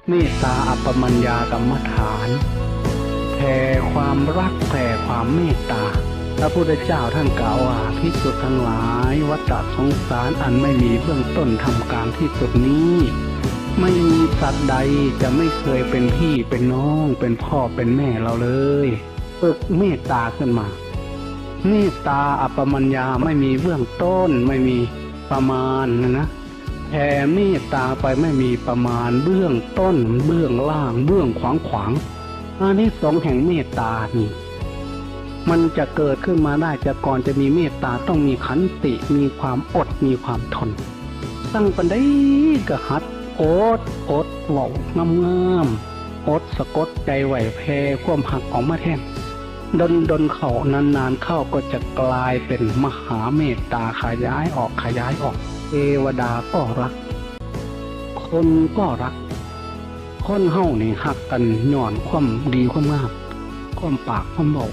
เมตตาอัปปมัญญากรรมฐานแผ่ความรักแผ่ความเมตตาพระพุทธเจ้าท่านกล่าวว่าภิกษุทั้งหลายวัฏสงสารอันไม่มีเบื้องต้นทำการที่สุดนี้ไม่มีสัตว์ใดจะไม่เคยเป็นพี่เป็นน้องเป็นพ่อเป็นแม่เราเลยฝึกเมตตาขึ้นมาเมตตาอัปปมัญญาไม่มีเบื้องต้นไม่มีประมาณนะแผ่เมตตาไปไม่มีประมาณเบื้องต้นเบื้องล่างเบื้องขวางอานิสงส์แห่งเมตตานี่มันจะเกิดขึ้นมาได้จะก่อนจะมีเมตตาต้องมีขันติมีความอดมีความทนตั้งปันได้ก็หัดอดเว้างามอดสะกดใจไหวแพ้ความหักออกมาแท่งดนเข้านานเข้าก็จะกลายเป็นมหาเมตตาขยายออกเทวดาก็รักคนก็รักคนเฮานี่หักกันย้อนความดีความงามความปากความเบา